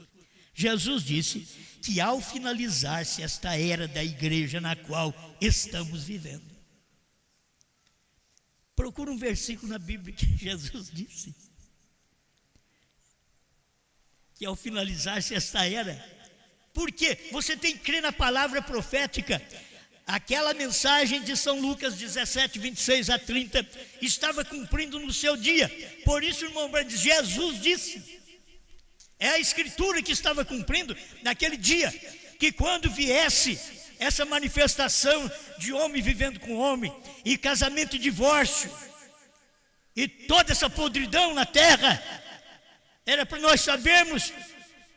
Jesus disse que ao finalizar-se esta era da igreja na qual estamos vivendo. Procura um versículo na Bíblia que Jesus disse que ao finalizar-se esta era. Por quê? Você tem que crer na palavra profética. Aquela mensagem de São Lucas 17, 26 a 30 estava cumprindo no seu dia. Por isso o irmão Branham diz, Jesus disse. É a escritura que estava cumprindo naquele dia, que quando viesse essa manifestação de homem vivendo com homem, e casamento e divórcio, e toda essa podridão na terra, era para nós sabermos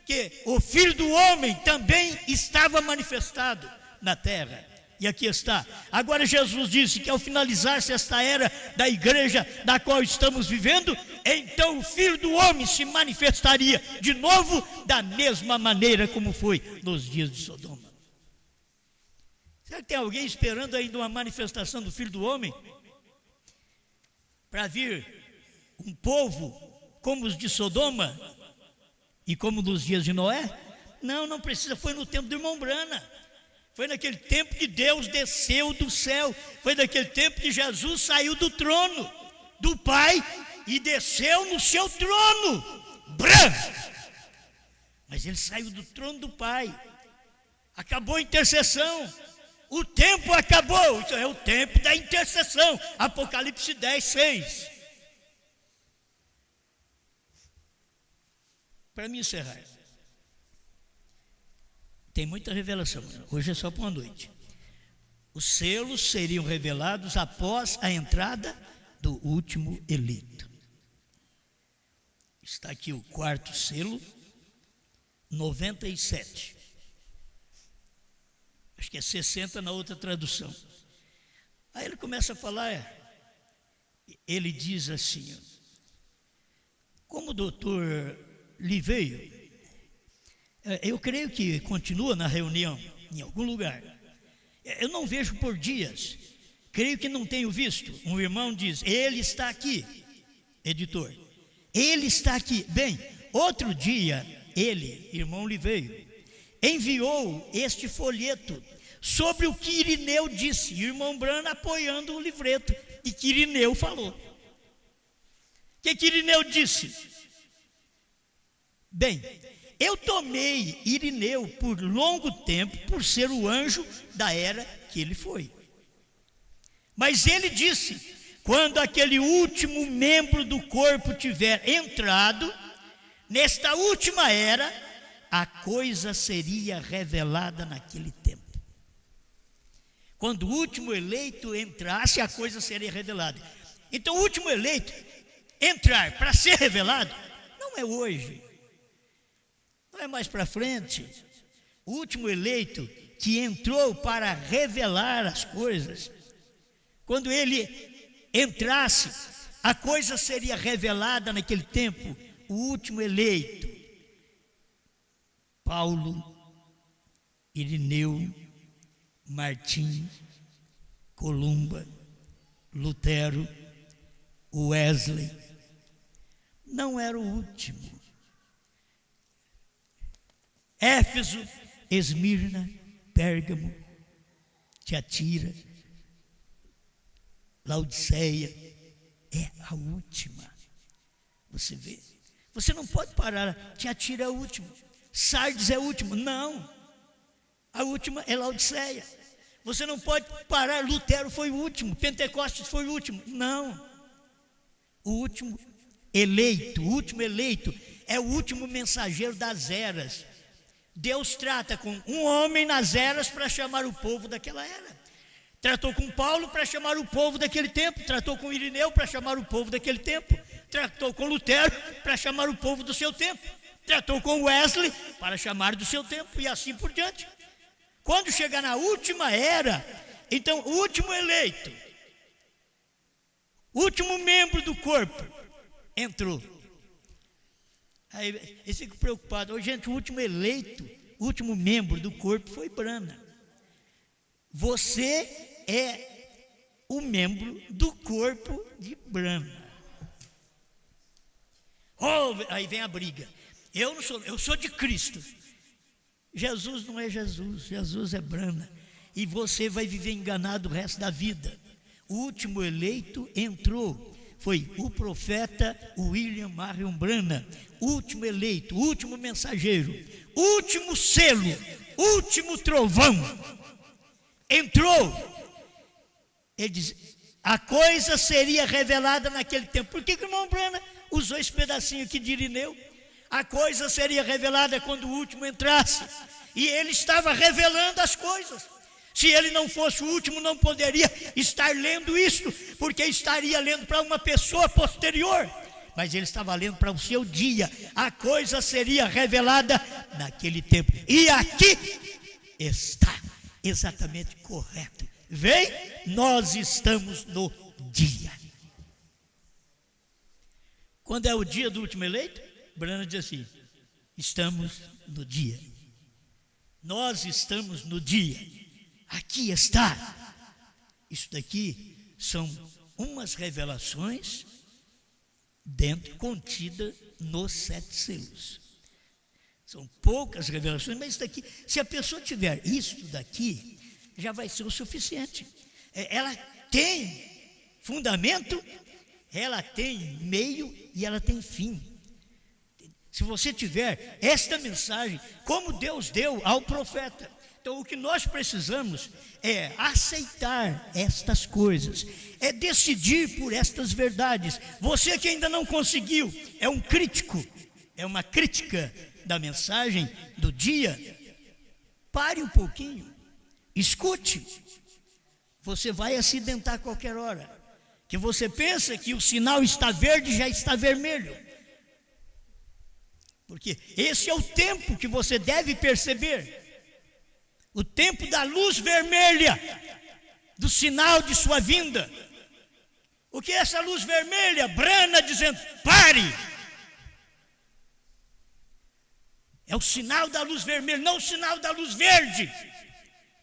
que o Filho do Homem também estava manifestado na terra. E aqui está. Agora Jesus disse que ao finalizar-se esta era da igreja da qual estamos vivendo, então o Filho do Homem se manifestaria de novo da mesma maneira como foi nos dias de Sodoma. Será que tem alguém esperando ainda uma manifestação do Filho do Homem? Para vir um povo como os de Sodoma e como nos dias de Noé? Não, não precisa, foi no tempo do irmão Branham. Foi naquele tempo que Deus desceu do céu. Foi naquele tempo que Jesus saiu do trono do Pai e desceu no seu trono. Mas ele saiu do trono do Pai. Acabou a intercessão. O tempo acabou. Isso é o tempo da intercessão. Apocalipse 10, 6. Para me encerrar. Tem muita revelação, hoje é só para uma noite. Os selos seriam revelados após a entrada do último eleito. Está aqui o quarto selo, 97. Acho que é 60 na outra tradução. Aí ele começa a falar, ele diz assim, como o doutor Liveio, eu creio que continua na reunião, em algum lugar. Eu não vejo por dias, creio que não tenho visto. Um irmão diz, ele está aqui, editor, ele está aqui. Bem, outro dia, ele, irmão Liveio, enviou este folheto sobre o que Irineu disse. E o irmão Branham apoiando o livreto e que Irineu falou. O que Irineu disse? Bem, eu tomei Irineu por longo tempo por ser o anjo da era que ele foi. Mas ele disse, quando aquele último membro do corpo tiver entrado, nesta última era, a coisa seria revelada naquele tempo. Quando o último eleito entrasse, a coisa seria revelada. Então o último eleito entrar para ser revelado, não é hoje. Não é mais para frente. O último eleito que entrou para revelar as coisas, quando ele entrasse, a coisa seria revelada naquele tempo. O último eleito, Paulo, Irineu, Martim, Columba, Lutero, Wesley, não era o último. Éfeso Esmirna, Pérgamo, Tiatira, Laodiceia, é a última. Você vê? Você não pode parar, Tiatira é a última, Sardes é a última. Não, a última é Laodiceia. Você não pode parar, Lutero foi o último, Pentecostes foi o último. Não, o último eleito é o último mensageiro das eras. Deus trata com um homem nas eras para chamar o povo daquela era. Tratou com Paulo para chamar o povo daquele tempo, tratou com Irineu para chamar o povo daquele tempo, tratou com Lutero para chamar o povo do seu tempo, tratou com Wesley para chamar do seu tempo, e assim por diante. Quando chegar na última era, então o último eleito, o último membro do corpo entrou. Aí eu fico preocupado. Oh, gente, o último eleito, o último membro do corpo foi Brana. Você é o membro do corpo de Brana. Oh, aí vem a briga. Eu sou de Cristo. Jesus não é Jesus, Jesus é Brana. E você vai viver enganado o resto da vida. O último eleito entrou. Foi o profeta William Marion Branham, último eleito, último mensageiro, último selo, último trovão. Entrou. Ele diz: a coisa seria revelada naquele tempo. Por que o irmão Branham usou esse pedacinho aqui de Irineu? A coisa seria revelada quando o último entrasse. E ele estava revelando as coisas. Se ele não fosse o último, não poderia estar lendo isso, porque estaria lendo para uma pessoa posterior. Mas ele estava lendo para o seu dia. A coisa seria revelada naquele tempo. E aqui está exatamente correto. Vem, nós estamos no dia. Quando é o dia do último eleito, Branham diz assim: estamos no dia. Nós estamos no dia. Aqui está. Isso daqui são umas revelações contida nos 7 selos. São poucas revelações, mas isso daqui, se a pessoa tiver isso daqui, já vai ser o suficiente. Ela tem fundamento, ela tem meio e ela tem fim. Se você tiver esta mensagem, como Deus deu ao profeta, então o que nós precisamos é aceitar estas coisas, é decidir por estas verdades. Você que ainda não conseguiu, é um crítico, é uma crítica da mensagem do dia, pare um pouquinho, escute. Você vai acidentar a qualquer hora, que você pensa que o sinal está verde, já está vermelho, porque esse é o tempo que você deve perceber, o tempo da luz vermelha, do sinal de sua vinda. O que é essa luz vermelha? Branham dizendo: pare. É o sinal da luz vermelha, não o sinal da luz verde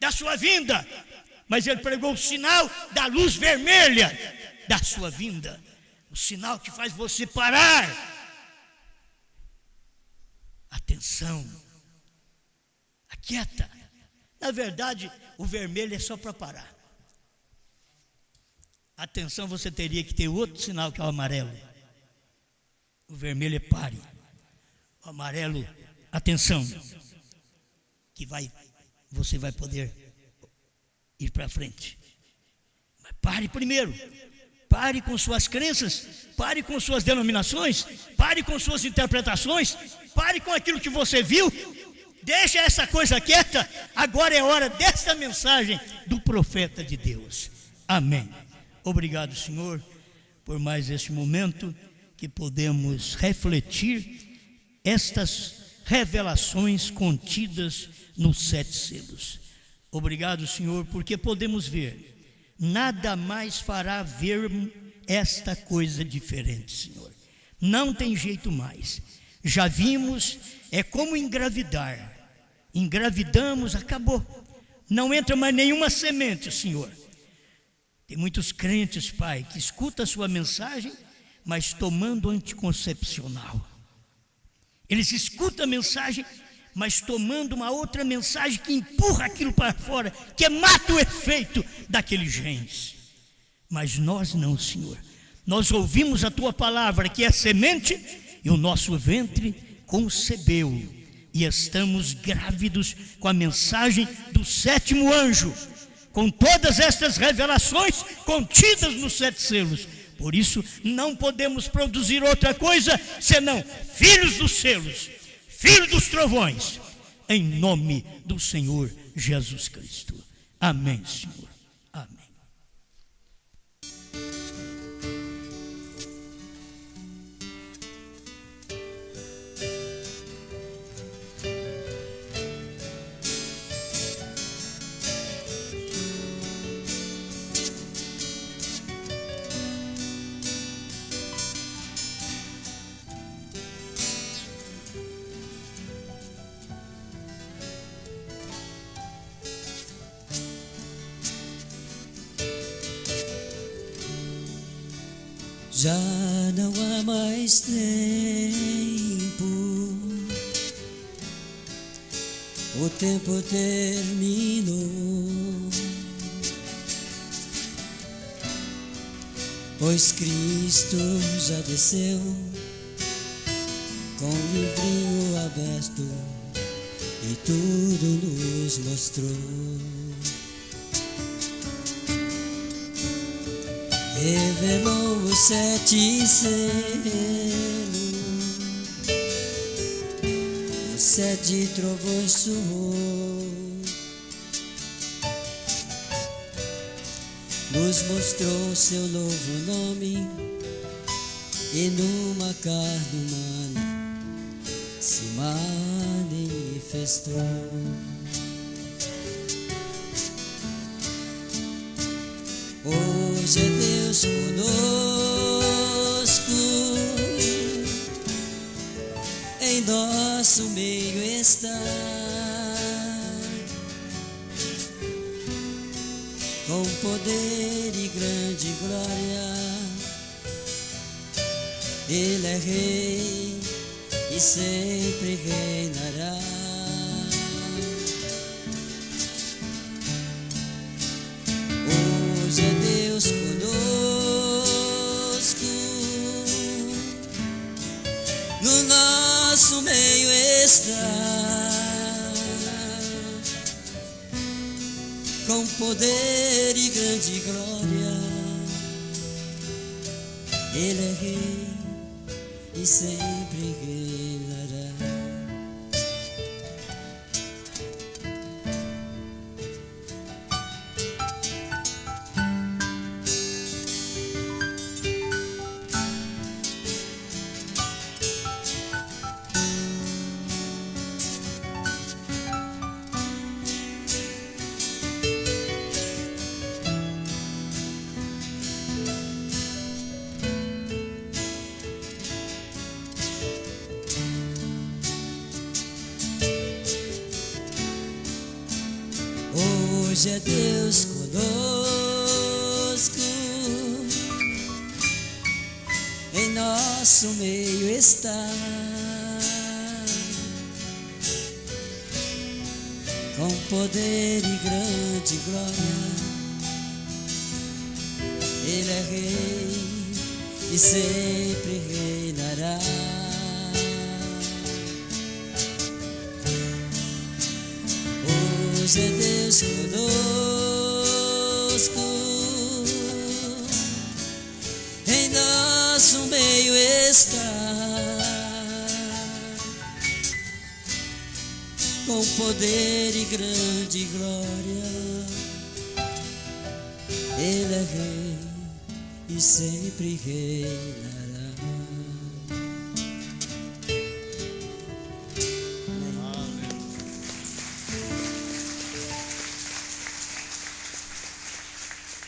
da sua vinda, mas ele pregou o sinal da luz vermelha da sua vinda, o sinal que faz você parar. Atenção, aquieta. Na verdade, o vermelho é só para parar. Atenção, você teria que ter outro sinal, que é o amarelo. O vermelho é pare. O amarelo, atenção, que você vai poder ir para frente. Mas pare primeiro. Pare com suas crenças, pare com suas denominações, pare com suas interpretações, pare com aquilo que você viu. Deixa essa coisa quieta. Agora é hora desta mensagem do profeta de Deus. Amém. Obrigado, Senhor, por mais este momento que podemos refletir estas revelações contidas nos 7 selos. Obrigado, Senhor, porque podemos ver, nada mais fará ver esta coisa diferente, Senhor. Não tem jeito mais. Já vimos, é como engravidar. Engravidamos, acabou. Não entra mais nenhuma semente, Senhor. Tem muitos crentes, Pai, que escutam a sua mensagem, mas tomando anticoncepcional. Eles escutam a mensagem, mas tomando uma outra mensagem que empurra aquilo para fora, que mata o efeito daqueles genes. Mas nós não, Senhor. Nós ouvimos a tua palavra, que é semente, e o nosso ventre concebeu, e estamos grávidos com a mensagem do 7º anjo, com todas estas revelações contidas nos 7 selos. Por isso não podemos produzir outra coisa senão filhos dos selos, filhos dos trovões, em nome do Senhor Jesus Cristo. Amém, Senhor. Amém. Já não há mais tempo, o tempo terminou, pois Cristo já desceu com o livrinho aberto e tudo nos mostrou. Revelou os 7 selos, os 7 trovões soou, nos mostrou seu novo nome e numa carne humana se manifestou. Hoje é Deus conosco, em nosso meio está, com poder e grande glória. Ele é rei e sempre reinará. Hoje é Deus conosco, no nosso meio está, com poder e grande glória. Ele é rei e sempre reinará. Hoje é Deus conosco, em nosso meio está, com poder e grande glória. Ele é rei e sempre reinará. Hoje é Deus conosco, em nosso meio está, com poder e grande glória. Ele é rei e sempre reinará.